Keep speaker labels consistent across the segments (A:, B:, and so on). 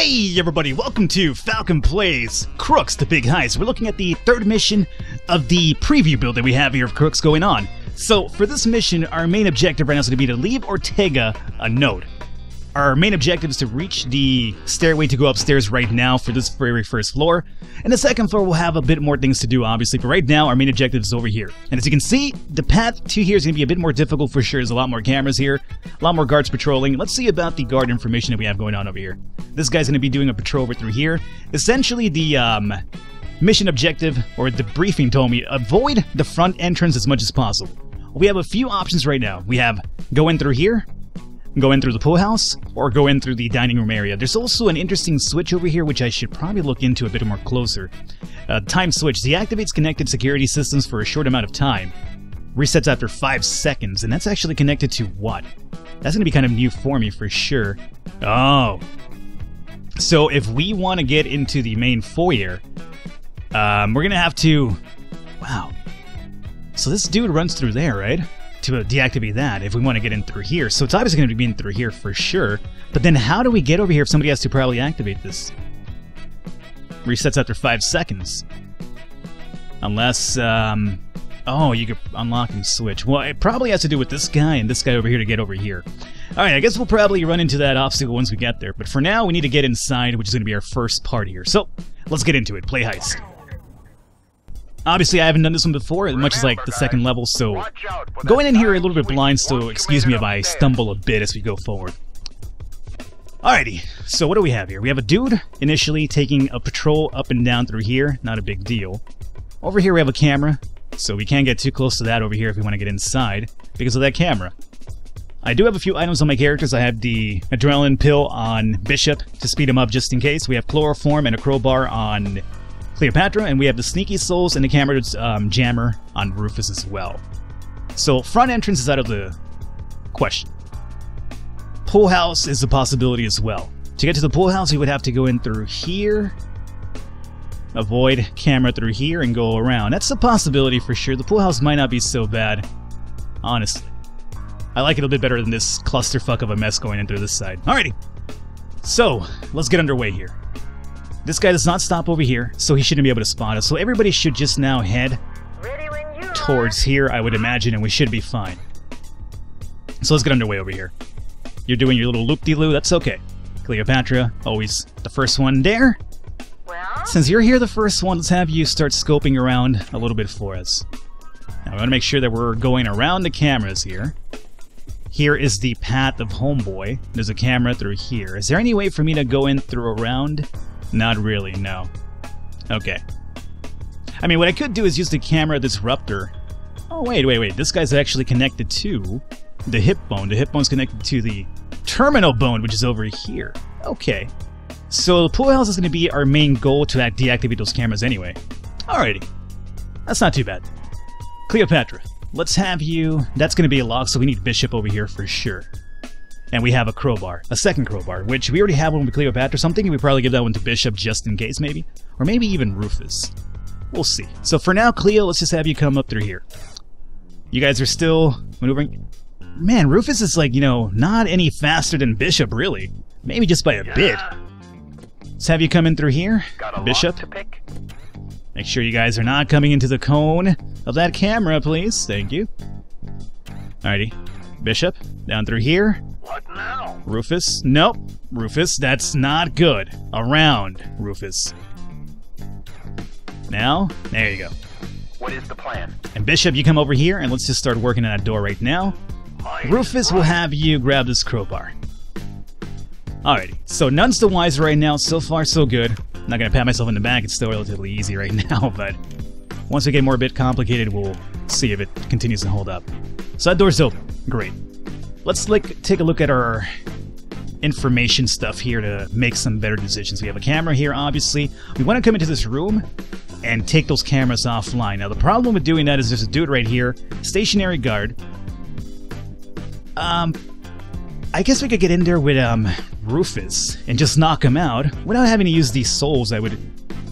A: Hey everybody, welcome to Falcon Plays Crookz The Big Heist. We're looking at the third mission of the preview build that we have here of Crookz going on. So for this mission, our main objective right now is going to be to leave Ortega a note. Our main objective is to reach the stairway to go upstairs right now for this very first floor. And the second floor will have a bit more things to do, obviously, but right now our main objective is over here. And as you can see, the path to here is going to be a bit more difficult for sure. There's a lot more cameras here, a lot more guards patrolling. Let's see about the guard information that we have going on over here. This guy's going to be doing a patrol over through here. Essentially, the mission objective, or the briefing told me, avoid the front entrance as much as possible. We have a few options right now. We have go in through here, go in through the pool house, or go in through the dining room area. There's also an interesting switch over here which I should probably look into a bit more closer. Time switch. Deactivates connected security systems for a short amount of time. Resets after 5 seconds, and that's actually connected to what? That's going to be kind of new for me for sure. Oh. So if we want to get into the main foyer, we're going to have to... Wow. So this dude runs through there, right? To deactivate that if we want to get in through here. So it's obviously going to be in through here for sure. But then how do we get over here if somebody has to probably activate this? Resets after 5 seconds. Unless, oh, you could unlock and switch. Well, it probably has to do with this guy and this guy over here to get over here. Alright, I guess we'll probably run into that obstacle once we get there. But for now, we need to get inside, which is going to be our first part here. So, let's get into it. Play heist. Obviously, I haven't done this one before, much as like the second level, so going in here a little bit blind, so excuse me if I stumble a bit as we go forward. Alrighty, so what do we have here? We have a dude initially taking a patrol up and down through here, not a big deal. Over here we have a camera, so we can't get too close to that over here if we want to get inside, because of that camera. I do have a few items on my characters. I have the adrenaline pill on Bishop to speed him up just in case. We have chloroform and a crowbar on Cleopatra, and we have the sneaky souls and the camera jammer on Rufus as well. So front entrance is out of the question. Pool house is a possibility as well. To get to the pool house, we would have to go in through here, avoid camera through here, and go around. That's a possibility for sure. The pool house might not be so bad, honestly. I like it a bit better than this clusterfuck of a mess going in through this side. Alrighty, so let's get underway here. This guy does not stop over here, so he shouldn't be able to spot us. So everybody should just now head towards here, I would imagine, and we should be fine. So let's get underway over here. You're doing your little loop-de-loo, that's okay. Cleopatra, always the first one there. Well? Since you're here the first one, let's have you start scoping around a little bit for us. Now we want to make sure that we're going around the cameras here. Here is the path of Homeboy. There's a camera through here. Is there any way for me to go in through around? Not really, no. Okay. I mean, what I could do is use the camera disruptor. Oh, wait. This guy's actually connected to the hip bone. The hip bone's connected to the terminal bone, which is over here. Okay. So the pool house is going to be our main goal to deactivate those cameras anyway. Alrighty. That's not too bad. Cleopatra, let's have you... That's going to be a lock, so we need Bishop over here for sure. And we have a crowbar, a second crowbar, which we already have one with Cleopatra, so I'm thinking we probably give that one to Bishop just in case, maybe? Or maybe even Rufus. We'll see. So for now, Cleo, let's just have you come up through here. You guys are still maneuvering. Man, Rufus is like, you know, not any faster than Bishop, really. Maybe just by a bit. Let's have you come in through here, Bishop. Make sure you guys are not coming into the cone of that camera, please. Thank you. Alrighty. Bishop, down through here.
B: What now?
A: Rufus? Nope. Rufus, that's not good. Around, Rufus. Now, there you go.
B: What is the plan?
A: And Bishop, you come over here, and let's just start working on that door right now. Rufus will have you grab this crowbar. Alrighty, so none's the wiser right now. So far, so good. I'm not going to pat myself in the back. It's still relatively easy right now, but once we get more a bit complicated, we'll see if it continues to hold up. So that door's open. Great. Let's take a look at our information stuff here to make some better decisions. We have a camera here, obviously. We want to come into this room and take those cameras offline. Now, the problem with doing that is there's a dude right here, stationary guard. I guess we could get in there with Rufus and just knock him out without having to use these souls, I would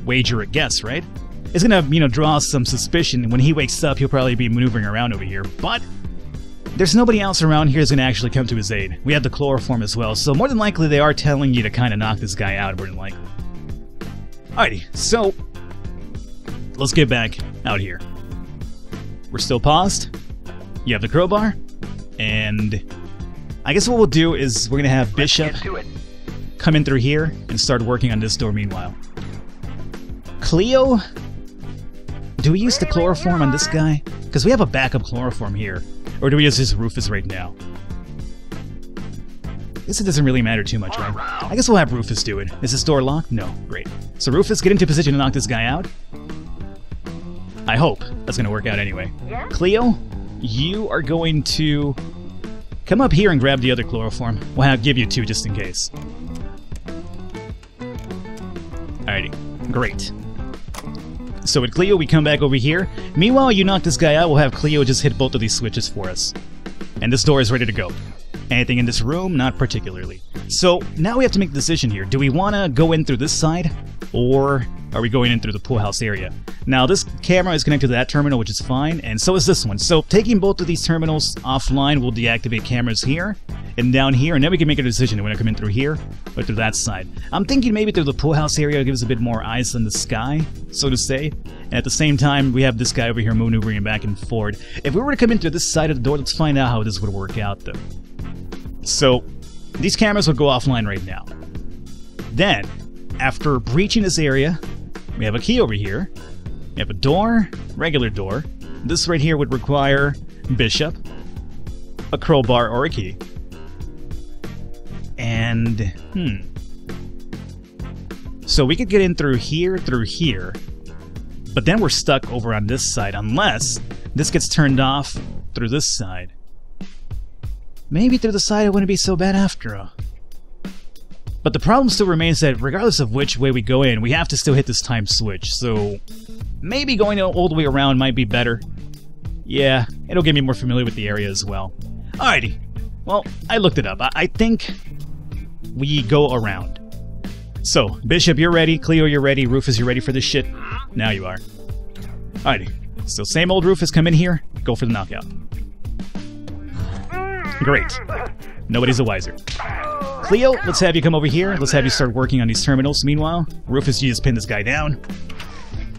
A: wager a guess, right? It's gonna, you know, draw some suspicion. When he wakes up, he'll probably be maneuvering around over here, but there's nobody else around here that's going to actually come to his aid. We have the chloroform as well, so more than likely they are telling you to kind of knock this guy out, more than likely. Alrighty, so let's get back out here. We're still paused. You have the crowbar, and I guess what we'll do is we're going to have Bishop come in through here and start working on this door meanwhile. Cleo, do we use the chloroform on this guy? Because we have a backup chloroform here. Or do we use this Rufus right now? I guess it doesn't really matter too much, right? I guess we'll have Rufus do it. Is this door locked? No. Great. So Rufus, get into position to knock this guy out. I hope that's going to work out anyway. Cleo, you are going to come up here and grab the other chloroform. We'll give you 2 just in case. Alrighty. Great. So with Cleo, we come back over here. Meanwhile, you knock this guy out, we'll have Cleo just hit both of these switches for us. And this door is ready to go. Anything in this room? Not particularly. So now we have to make a decision here. Do we want to go in through this side? Or are we going in through the pool house area? Now this camera is connected to that terminal, which is fine, and so is this one. So taking both of these terminals offline will deactivate cameras here and down here, and then we can make a decision. Do we want to come in through here or through that side? I'm thinking maybe through the pool house area gives a bit more eyes in the sky, so to say. And at the same time, we have this guy over here maneuvering back and forward. If we were to come in through this side of the door, let's find out how this would work out, though. So these cameras would go offline right now. Then, after breaching this area, we have a key over here. We have a door, regular door. This right here would require Bishop, a crowbar, or a key. And, so we could get in through here, but then we're stuck over on this side, unless this gets turned off through this side. Maybe through the side it wouldn't be so bad after all. But the problem still remains that regardless of which way we go in, we have to still hit this time switch, so maybe going all the way around might be better. Yeah, it'll get me more familiar with the area as well. Alrighty, well, I looked it up. I think we go around. So, Bishop, you're ready. Cleo, you're ready. Rufus, you're ready for this shit? Now you are. Alrighty, so same old Rufus, come in here, go for the knockout. Great. Nobody's the wiser. Cleo, let's have you come over here. Let's have you start working on these terminals. Meanwhile, Rufus, you just pin this guy down.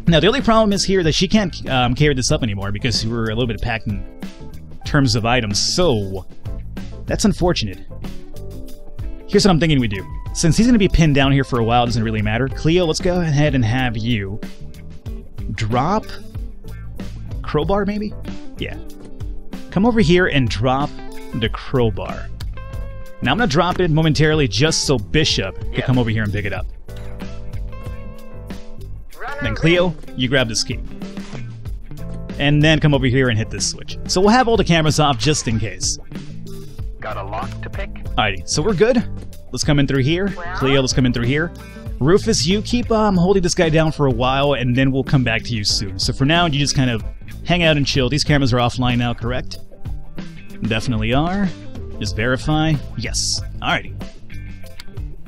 A: Now, the only problem is here that she can't carry this up anymore because we're a little bit packed in terms of items, so that's unfortunate. Here's what I'm thinking we do. Since he's going to be pinned down here for a while, it doesn't really matter. Cleo, let's go ahead and have you drop crowbar, maybe? Yeah. Come over here and drop the crowbar. Now I'm going to drop it momentarily just so Bishop can come over here and pick it up. Then Cleo, you grab this key. And then come over here and hit this switch. So we'll have all the cameras off just in case.
B: Got a lock to pick?
A: Alrighty, so we're good. Let's come in through here. Cleo, let's come in through here. Rufus, you keep holding this guy down for a while, and then we'll come back to you soon. So for now, you just kind of hang out and chill. These cameras are offline now, correct? Definitely are. Just verify. Yes. Alrighty.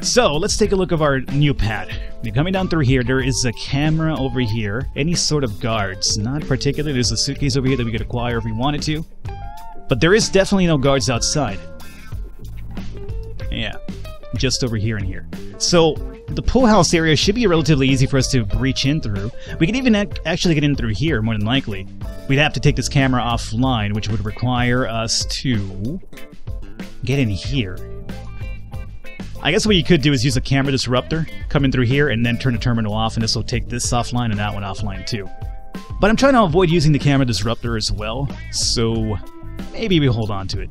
A: So, let's take a look of our new pad. Coming down through here, there is a camera over here. Any sort of guards. Not particularly. There's a suitcase over here that we could acquire if we wanted to. But there is definitely no guards outside. Yeah. Just over here and here. So, the pool house area should be relatively easy for us to breach in through. We can even actually get in through here, more than likely. We'd have to take this camera offline, which would require us to get in here. I guess what you could do is use a camera disruptor, come in through here, and then turn the terminal off, and this will take this offline and that one offline too. But I'm trying to avoid using the camera disruptor as well, so maybe we hold on to it.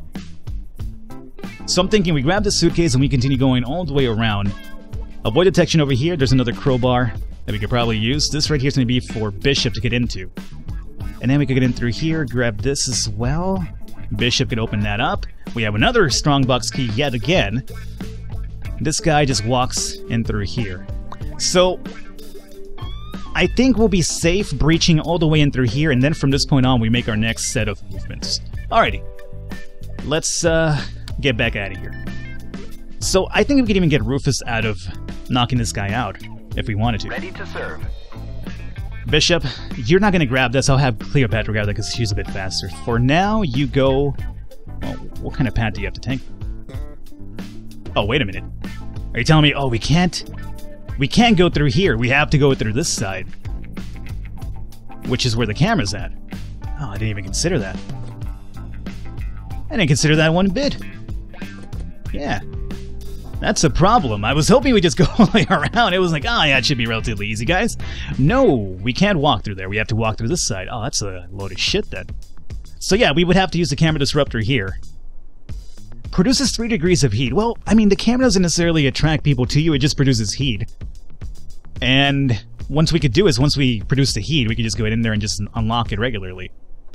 A: So I'm thinking we grab the suitcase and we continue going all the way around. Avoid detection over here. There's another crowbar that we could probably use. This right here is going to be for Bishop to get into. And then we could get in through here, grab this as well. Bishop can open that up. We have another strongbox key yet again. This guy just walks in through here. So, I think we'll be safe breaching all the way in through here, and then from this point on we make our next set of movements. Alrighty. Let's get back out of here. So, I think we could even get Rufus out of knocking this guy out, if we wanted to.
B: Ready to serve.
A: Bishop, you're not going to grab this. I'll have Cleopatra grab that because she's a bit faster. For now, you go Well, what kind of path do you have to take? Oh, wait a minute. Are you telling me, oh, we can't go through here. We have to go through this side. Which is where the camera's at. Oh, I didn't even consider that. I didn't consider that one bit. Yeah. That's a problem. I was hoping we'd just go all the way around. It was like, oh yeah, it should be relatively easy, guys. No, we can't walk through there. We have to walk through this side. Oh, that's a load of shit then. So yeah, we would have to use the camera disruptor here. Produces 3 degrees of heat. Well, I mean, the camera doesn't necessarily attract people to you. It just produces heat. And once we produce the heat, we could just go in there and just unlock it regularly.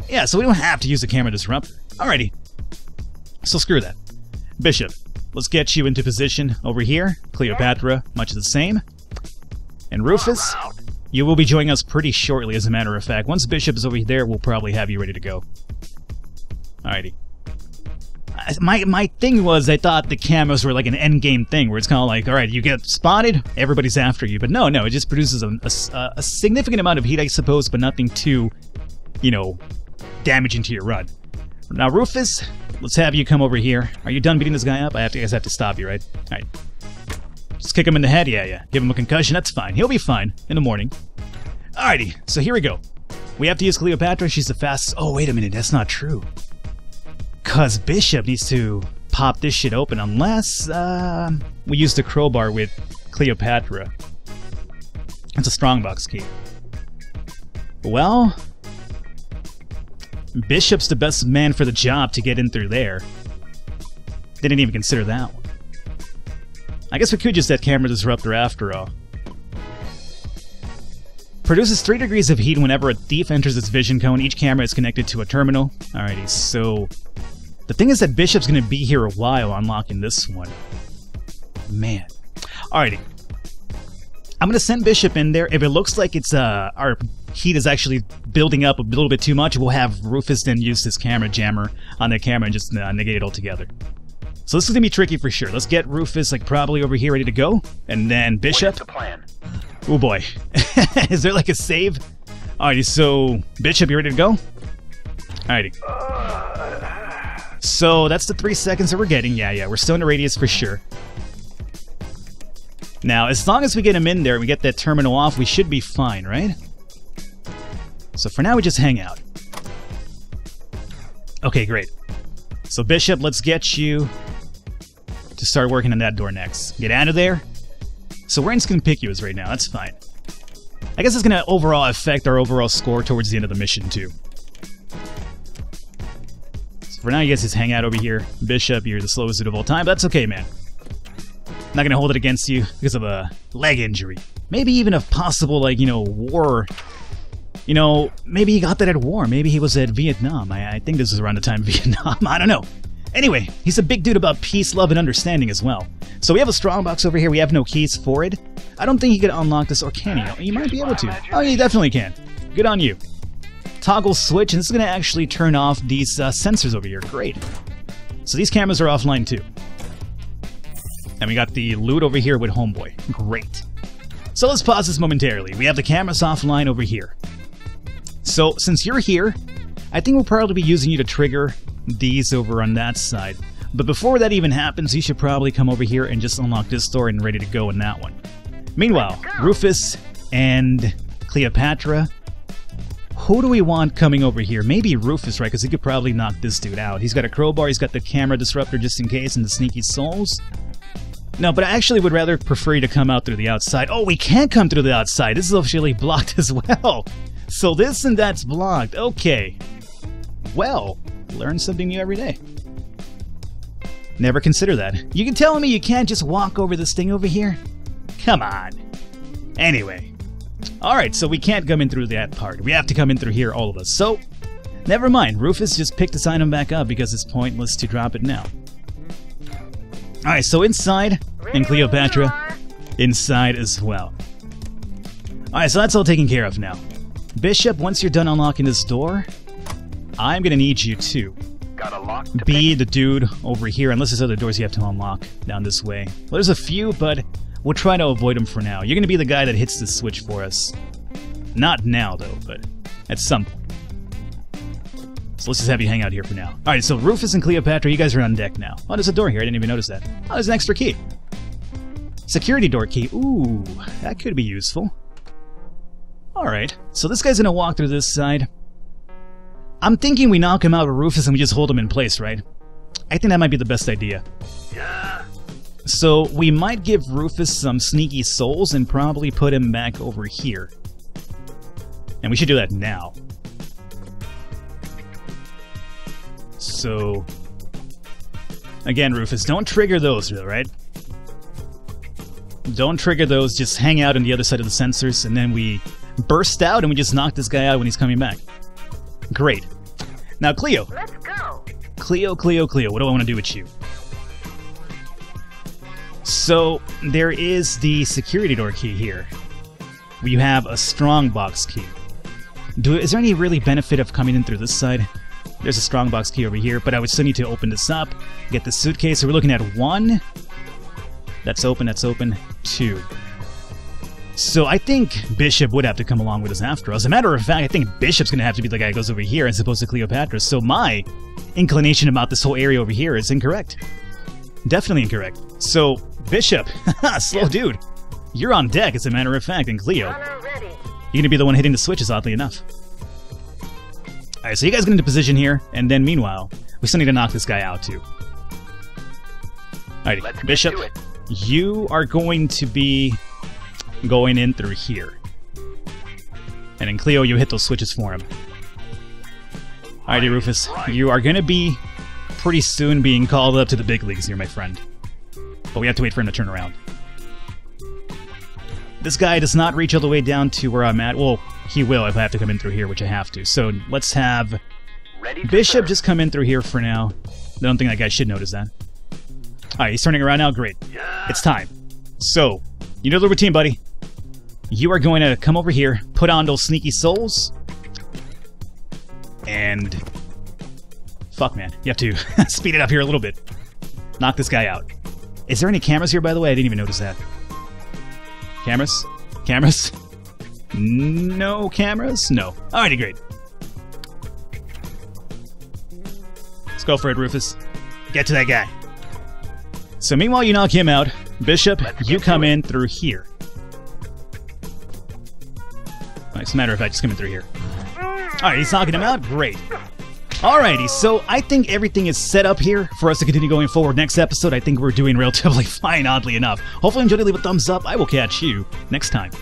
A: Yeah, so we don't have to use the camera disruptor. Alrighty. So screw that. Bishop, let's get you into position over here. Cleopatra, much the same. And Rufus, you will be joining us pretty shortly, as a matter of fact. Once Bishop is over there, we'll probably have you ready to go. Alrighty. My thing was, I thought the cameras were like an endgame thing, where it's kind of like, alright, you get spotted, everybody's after you. But no, it just produces a significant amount of heat, I suppose, but nothing too, you know, damaging to your run. Now, Rufus, let's have you come over here. Are you done beating this guy up? I guess I have to stop you, right? Alright. Just kick him in the head? Yeah. Give him a concussion, that's fine. He'll be fine in the morning. Alrighty, so here we go. We have to use Cleopatra, she's the fastest. Oh, wait a minute, that's not true. Because Bishop needs to pop this shit open unless we use the crowbar with Cleopatra. It's a strongbox key. Well, Bishop's the best man for the job to get in through there. Didn't even consider that one. I guess we could use that camera disruptor after all. Produces 3 degrees of heat whenever a thief enters its vision cone. Each camera is connected to a terminal. Alrighty, so the thing is that Bishop's going to be here a while unlocking this one. Man. Alrighty. I'm going to send Bishop in there. If it looks like it's our heat is actually building up a little bit too much, we'll have Rufus then use this camera jammer on the camera and just negate it altogether. So this is going to be tricky for sure. Let's get Rufus like probably over here ready to go. And then Bishop.
B: What's the plan?
A: Oh boy. Is there like a save? Alrighty, so Bishop, you ready to go? Alrighty. So that's the 3 seconds that we're getting. Yeah, we're still in the radius for sure. Now, as long as we get him in there and we get that terminal off, we should be fine, right? So for now, we just hang out. Okay, great. So Bishop, let's get you to start working on that door next. Get out of there. So we're inconspicuous right now, that's fine. I guess it's going to overall affect our overall score towards the end of the mission, too. So for now, you guys just hang out over here. Bishop, you're the slowest dude of all time, but that's okay, man. I'm not going to hold it against you because of a leg injury. Maybe even a possible, like, you know, war. You know, maybe he got that at war. Maybe he was at Vietnam. I think this is around the time of Vietnam. I don't know. Anyway, he's a big dude about peace, love, and understanding as well. So we have a strongbox over here. We have no keys for it. I don't think he can unlock this, or can he? He might be able to. Oh, he definitely can. Good on you. Toggle switch, and this is going to actually turn off these sensors over here. Great. So these cameras are offline too. And we got the loot over here with Homeboy. Great. So let's pause this momentarily. We have the cameras offline over here. So since you're here, I think we'll probably be using you to trigger these over on that side. But before that even happens, you should probably come over here and just unlock this door and ready to go in that one. Meanwhile, Rufus and Cleopatra. Who do we want coming over here? Maybe Rufus, right? Because he could probably knock this dude out. He's got a crowbar, he's got the camera disruptor just in case, and the sneaky souls. No, but I actually would rather prefer you to come out through the outside. Oh, we can't come through the outside. This is officially blocked as well. So this and that's blocked. Okay. Well, learn something new every day. Never consider that. You can tell me you can't just walk over this thing over here? Come on. Anyway. Alright, so we can't come in through that part. We have to come in through here, all of us. So, never mind. Rufus just picked this item back up because it's pointless to drop it now. Alright, so inside, and Cleopatra inside as well. Alright, so that's all taken care of now. Bishop, once you're done unlocking this door, I'm gonna need you to be the dude over here, unless there's other doors you have to unlock down this way. Well, there's a few, but we'll try to avoid them for now. You're gonna be the guy that hits the switch for us. Not now, though, but at some point. So So let's just have you hang out here for now. Alright, so Rufus and Cleopatra, you guys are on deck now. Oh, there's a door here. I didn't even notice that. Oh, there's an extra key. Security door key. Ooh, that could be useful. Alright, so this guy's gonna walk through this side. I'm thinking we knock him out with Rufus and we just hold him in place, right? I think that might be the best idea.
B: Yeah.
A: So we might give Rufus some sneaky souls and probably put him back over here. And we should do that now. So, again, Rufus, don't trigger those, right? Don't trigger those, just hang out on the other side of the sensors, and then we burst out and we just knock this guy out when he's coming back. Great. Now, Cleo.
C: Let's go.
A: Cleo, what do I want to do with you? So, there is the security door key here. We have a strongbox key. Is there any really benefit of coming in through this side? There's a strongbox key over here, but I would still need to open this up, get the suitcase. So we're looking at 1. That's open, 2. So I think Bishop would have to come along with us after all. As a matter of fact, I think Bishop's going to have to be the guy who goes over here as opposed to Cleopatra. So my inclination about this whole area over here is incorrect. Definitely incorrect. So, Bishop, slow dude, you're on deck as a matter of fact, and Cleo,
C: Runner ready.
A: you're going to be the one hitting the switches, oddly enough. Alright, so you guys get into position here, and then meanwhile, we still need to knock this guy out too. Alrighty,
B: Let's
A: Bishop,
B: do it.
A: you are going to be going in through here. And then Cleo, you hit those switches for him. Alrighty, Rufus, you are going to be pretty soon being called up to the big leagues here, my friend. But we have to wait for him to turn around. This guy does not reach all the way down to where I'm at. Well, he will if I have to come in through here, which I have to. So let's have
B: Ready to
A: Bishop
B: serve.
A: just come in through here for now. I don't think that guy should notice that. Alright, he's turning around now. Great.
B: Yeah.
A: It's time. So, you know the routine, buddy. You are going to come over here, put on those sneaky souls, and... Fuck, man. You have to speed it up here a little bit. Knock this guy out. Is there any cameras here, by the way? I didn't even notice that. Cameras? Cameras? No cameras? No. Alrighty, great. Let's go for it, Rufus. Get to that guy. So meanwhile, you knock him out. Bishop,
B: Let's
A: you
B: get
A: come
B: to it.
A: in through here. As a matter of fact, just come in through here. Alright, he's knocking him out. Great. Alrighty, so I think everything is set up here for us to continue going forward. Next episode, I think we're doing relatively fine, oddly enough. Hopefully you enjoyed it. Leave a thumbs up. I will catch you next time.